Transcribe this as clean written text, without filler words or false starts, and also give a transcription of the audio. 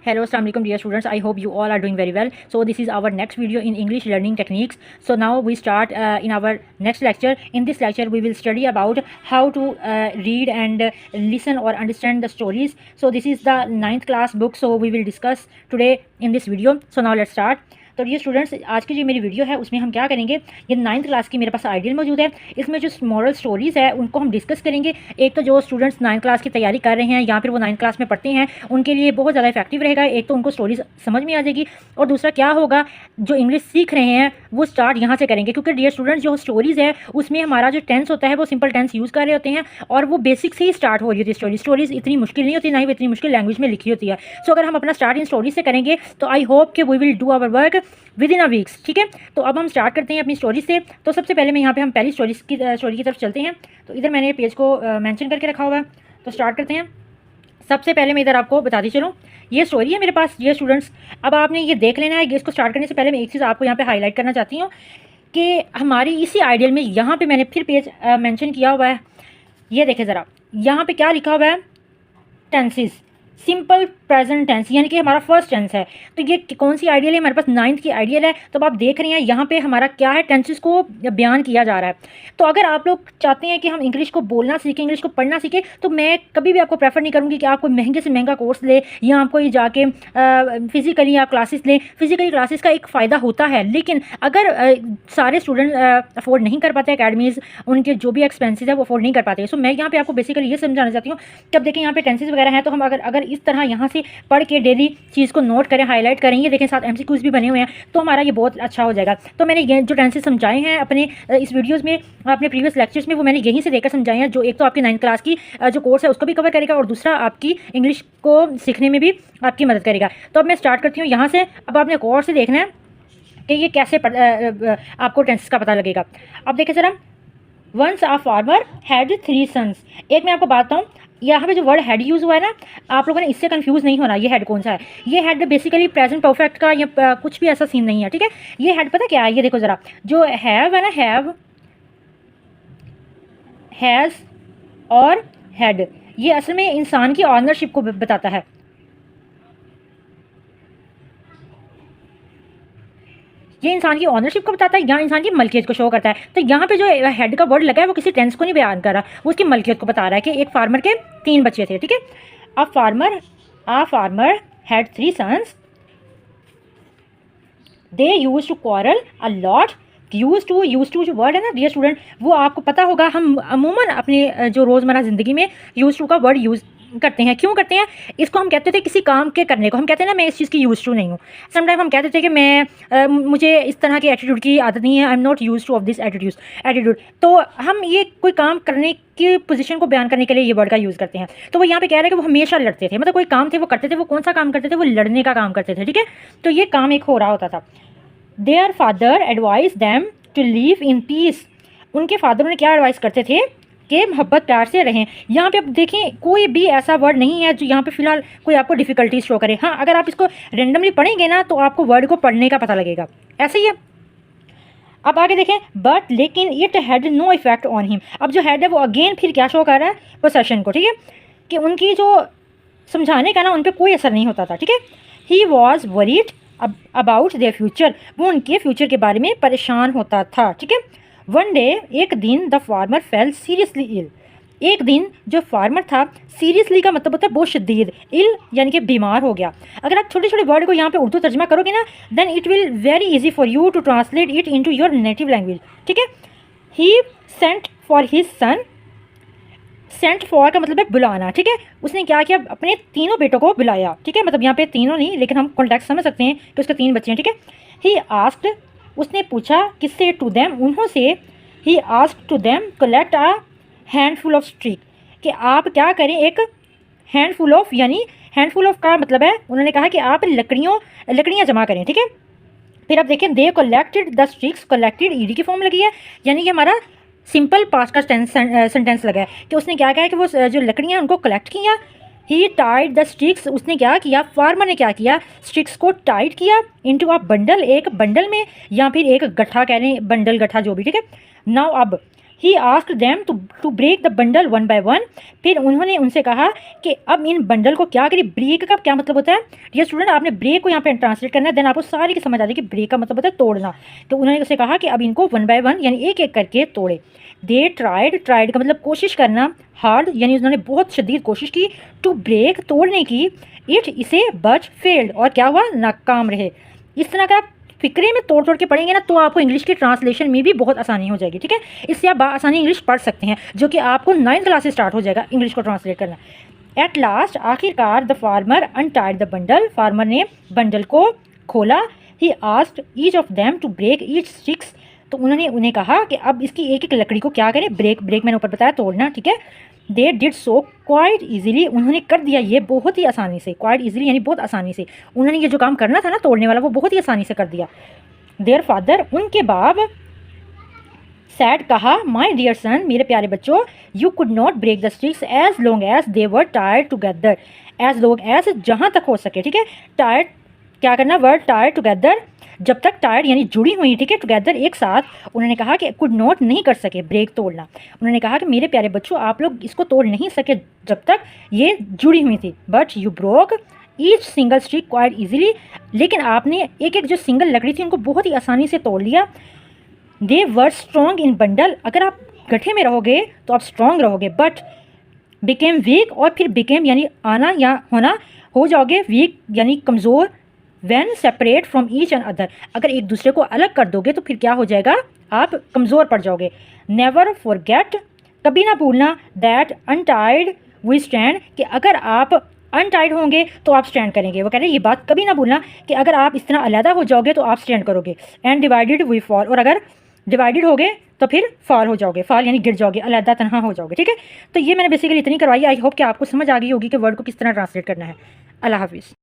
Hello, Assalamu alaikum dear students. I hope you all are doing very well. So this is our next video in English learning techniques. So now we start in our next lecture. In this lecture we will study about how to read and listen or understand the stories. So this is the 9th class book. So we will discuss today in this video. So now let's start. तो ये students आज की जो मेरी video है उसमें हम क्या करेंगे, ये 9th क्लास की मेरे पास आइडियल मौजूद है। इसमें जो मॉरल स्टोरीज़ है उनको हम डिस्कस करेंगे। एक तो जो स्टूडेंट्स 9th क्लास की तैयारी कर रहे हैं या फिर वो 9th क्लास में पढ़ते हैं उनके लिए बहुत ज़्यादा इफेक्टिव रहेगा। एक तो उनको स्टोरीज समझ में आ जाएगी और दूसरा क्या होगा, जो इंग्लिश सीख रहे हैं वो स्टार्ट यहाँ से करेंगे, क्योंकि डियर स्टूडेंट्स जो स्टोरीज़ है उसमें हमारा जो टेंस होता है वो सिंपल टेंस यूज़ कर रहे होते हैं और वो बेसिक से ही स्टार्ट हो रही होती है। स्टोरीज़ इतनी मुश्किल नहीं होती, ना ही वो इतनी मुश्किल लैंग्वेज में लिखी होती है। सो अगर हम अपना स्टार्ट इन स्टोरीज से करेंगे तो आई होप कि we will do our work within a weeks. ठीक है, तो अब हम स्टार्ट करते हैं अपनी स्टोरी से। तो सबसे पहले मैं यहाँ पे हम पहली स्टोरी की तरफ चलते हैं। तो इधर मैंने पेज को मेंशन करके रखा हुआ है, तो स्टार्ट करते हैं। सबसे पहले मैं इधर आपको बताती चलूँ, ये स्टोरी है मेरे पास ये स्टूडेंट्स। अब आपने ये देख लेना है। इसको स्टार्ट करने से पहले मैं एक चीज़ आपको यहाँ पे हाईलाइट करना चाहती हूँ कि हमारी इसी आइडियल में यहाँ पे मैंने फिर पेज मेंशन किया हुआ है। ये देखें ज़रा, यहाँ पे क्या लिखा हुआ है, टेंसेस, सिंपल प्रेजेंट टेंस, यानी कि हमारा फर्स्ट टेंस है। तो ये कौन सी आइडियल है, हमारे पास 9th की आइडियल है। तो अब आप देख रहे हैं यहाँ पे हमारा क्या है, टेंसेस को बयान किया जा रहा है। तो अगर आप लोग चाहते हैं कि हम इंग्लिश को बोलना सीखें, इंग्लिश को पढ़ना सीखें, तो मैं कभी भी आपको प्रेफर नहीं करूँगी कि आप कोई महंगे से महंगा कोर्स ले या आपको ये जाके फिजिकली आप क्लासेस लें। फिजिकली क्लासेस का एक फ़ायदा होता है, लेकिन अगर सारे स्टूडेंट अफोर्ड नहीं कर पाते, अकेडमीज़ उनके जो भी एक्सपेंसेस है वो अफोर्ड नहीं कर पाते। सो मैं यहाँ पे आपको बेसिकली ये समझाना चाहती हूँ कि अब देखें यहाँ पे टेंसेस वगैरह हैं, तो हम अगर इस तरह यहाँ से पढ़ के डेली चीज़ को नोट करें, हाईलाइट करें, ये देखें साथ MCQs भी बने हुए हैं, तो हमारा ये बहुत अच्छा हो जाएगा। तो मैंने ये जो टेंसेस समझाए हैं अपने इस वीडियोस में, अपने प्रीवियस लेक्चर्स में, वो मैंने यहीं से लेकर समझाए हैं। जो एक तो आपकी 9th क्लास की जो कोर्स है उसको भी कवर करेगा और दूसरा आपकी इंग्लिश को सीखने में भी आपकी मदद करेगा। तो अब मैं स्टार्ट करती हूँ यहाँ से। अब आपने कोर्स से देखना है कि ये कैसे आपको टेंसेस का पता लगेगा। अब देखें ज़रा, once a farmer had 3 sons. एक मैं आपको बात बताऊँ, यहाँ पे जो वर्ड हेड यूज़ हुआ है ना, आप लोगों ने इससे कंफ्यूज नहीं होना। ये हेड कौन सा है, ये हेड बेसिकली प्रेजेंट परफेक्ट का या कुछ भी ऐसा सीन नहीं है। ठीक है, ये हेड पता क्या है, ये देखो ज़रा, जो हैव है ना, हैव, हैज़ और हेड, ये असल में इंसान की ऑनरशिप को बताता है। ये इंसान की ऑनरशिप को बताता है या इंसान की मलकियत को शो करता है। तो यहाँ पे जो हेड का वर्ड लगा है वो किसी टेंस को नहीं बयान कर रहा, वो उसकी मलकियत को बता रहा है कि एक फार्मर के 3 बच्चे थे। ठीक है, a farmer had 3 sons, they used to quarrel a lot. Use to जो वर्ड है ना डियर स्टूडेंट, वो आपको पता होगा, हम अमूमन अपने जो रोज़मर्रा ज़िंदगी में यूज टू का वर्ड यूज़ करते हैं। क्यों करते हैं, इसको हम कहते थे किसी काम के करने को, हम कहते हैं ना मैं इस चीज़ की यूज टू नहीं हूँ। समटाइम हम कहते थे कि मुझे इस तरह के एटीट्यूड की आदत नहीं है, I am not use two of this attitude. तो हम ये कोई काम करने की पोजीशन को बयान करने के लिए ये वर्ड का यूज़ करते हैं। तो वो यहाँ पे कह रहे हैं कि वो हमेशा लड़ते थे, मतलब कोई काम थे वो करते थे। वो कौन सा काम करते थे, वो लड़ने का काम करते थे। ठीक है, तो ये काम एक हो रहा होता था। Their father advise them to live in peace. उनके फादर उन्हें क्या एडवाइस करते थे कि मोहब्बत प्यार से रहें। यहाँ पे आप देखें कोई भी ऐसा वर्ड नहीं है जो यहाँ पे फिलहाल कोई आपको डिफ़िकल्टीज शो करे। हाँ, अगर आप इसको रेंडमली पढ़ेंगे ना तो आपको वर्ड को पढ़ने का पता लगेगा, ऐसे ही है। अब आगे देखें, बट लेकिन it had no effect on him. अब जो हैड है वो अगेन फिर क्या शो कर रहा है, पोसेशन को। ठीक है, कि उनकी जो समझाने का ना उन पर कोई असर नहीं होता था। ठीक है, he was worried about their future, वो उनके फ्यूचर के बारे में परेशान होता था। ठीक है, वन डे, एक दिन, the farmer fell seriously ill. एक दिन जो फार्मर था, सीरियसली का मतलब होता है बहुत शदीद, इल यानी कि बीमार हो गया। अगर आप छोटे छोटे वर्ड को यहाँ पे उर्दू तर्जमा करोगे ना, then it will very easy for you to translate it into your native language. ठीक है, he sent for his son, sent for का मतलब है बुलाना। ठीक है, उसने क्या किया, अपने 3 बेटों को बुलाया। ठीक है, मतलब यहाँ पे 3 नहीं, लेकिन हम कॉन्टेक्स्ट समझ सकते हैं कि उसके 3 बच्चे हैं। ठीक है, ही आस्क्ड, उसने पूछा किससे, टू देम, उन्हों से। He asked to them collect a handful of stick, कि आप क्या करें, एक हैंडफुल ऑफ, यानी हैंडफुल ऑफ का मतलब है उन्होंने कहा कि आप लकड़ियाँ जमा करें। ठीक है, फिर आप देखें, they collected the sticks, collected ED की फॉर्म लगी है, यानी कि हमारा सिंपल पास्ट का सेंटेंस लगा है कि उसने क्या कहा कि वो जो लकड़ियाँ उनको कलेक्ट किया। ही टाइड द स्टिक्स, उसने क्या किया, फार्मर ने क्या किया, स्टिक्स को टाइट किया इनटू अ बंडल, एक बंडल में, या फिर एक गट्ठा कह रहे हैं, बंडल गट्ठा जो भी। ठीक है, नाउ अब he asked them to break the bundle one by one. फिर उन्होंने उनसे कहा कि अब इन बंडल को क्या करिए। ब्रेक का क्या मतलब होता है डियर स्टूडेंट, आपने ब्रेक को यहाँ पे ट्रांसलेट करना है, देन आपको सारी की समझ आ जाएगी। ब्रेक का मतलब होता है तोड़ना। तो उन्होंने उसे कहा कि अब इनको वन बाय वन यानी एक एक करके तोड़े। दे ट्राइड का मतलब कोशिश करना, हार्ड यानी उन्होंने बहुत शदीद कोशिश की, टू ब्रेक तोड़ने की, इट इसे बट फेल्ड और क्या हुआ, नाकाम रहे। इस तरह का फिक्रे में तोड़ तोड़ के पढ़ेंगे ना तो आपको इंग्लिश की ट्रांसलेशन में भी बहुत आसानी हो जाएगी। ठीक है, इससे आप आसानी इंग्लिश पढ़ सकते हैं, जो कि आपको 9th क्लास से स्टार्ट हो जाएगा इंग्लिश को ट्रांसलेट करना। एट लास्ट आखिरकार the farmer untied the bundle, farmer ने बंडल को खोला। He asked each of them to break each sticks, तो उन्होंने उन्हें कहा कि अब इसकी एक एक लकड़ी को क्या करें, ब्रेक मैंने ऊपर बताया तोड़ना। ठीक है, they did so quite easily, उन्होंने कर दिया ये बहुत ही आसानी से। क्वाइट ईजिली यानी बहुत आसानी से, उन्होंने ये जो काम करना था ना तोड़ने वाला वो बहुत ही आसानी से कर दिया। देयर फादर, उनके बाप, सैड कहा, माई डियर सन, मेरे प्यारे बच्चों, you could not break the sticks as long as they were टायर्ड टुगेदर, एज लॉन्ग एज जहाँ तक हो सके। ठीक है, टायर्ड क्या करना, वर्ड टायर्ड टुगेदर, जब तक टायर्ड यानी जुड़ी हुई, ठीक है, टुगेदर एक साथ। उन्होंने कहा कि कुड नॉट नहीं कर सके, ब्रेक तोड़ना। उन्होंने कहा कि मेरे प्यारे बच्चों आप लोग इसको तोड़ नहीं सके जब तक ये जुड़ी हुई थी। But you broke each single stick quite easily, लेकिन आपने एक एक जो सिंगल लकड़ी थी उनको बहुत ही आसानी से तोड़ लिया। दे वर स्ट्रॉन्ग इन बंडल, अगर आप गठे में रहोगे तो आप स्ट्रॉन्ग रहोगे। बट बिकेम वीक, और फिर बिकेम यानी आना या होना, हो जाओगे वीक यानी कमज़ोर। When separate from each and other, अगर एक दूसरे को अलग कर दोगे तो फिर क्या हो जाएगा, आप कमज़ोर पड़ जाओगे। नेवर फॉरगेट, कभी ना भूलना, दैट अनटाइड वी स्टैंड, कि अगर आप अनटाइड होंगे तो आप स्टैंड करेंगे। वो कह रहे हैं ये बात कभी ना भूलना कि अगर आप इस तरह अलहदा हो जाओगे तो आप स्टैंड करोगे। एंड डिवाइडेड वी फॉल, और अगर डिवाइडेड हो गए तो फिर फॉल हो जाओगे, फॉल यानी गिर जाओगे, अलहदा तनहा हो जाओगे। ठीक है, तो ये मैंने बेसिकली इतनी करवाई। आई होप कि आपको समझ आ गई होगी कि वर्ड को किस तरह ट्रांसलेट करना है। अल्लाह हाफिज़।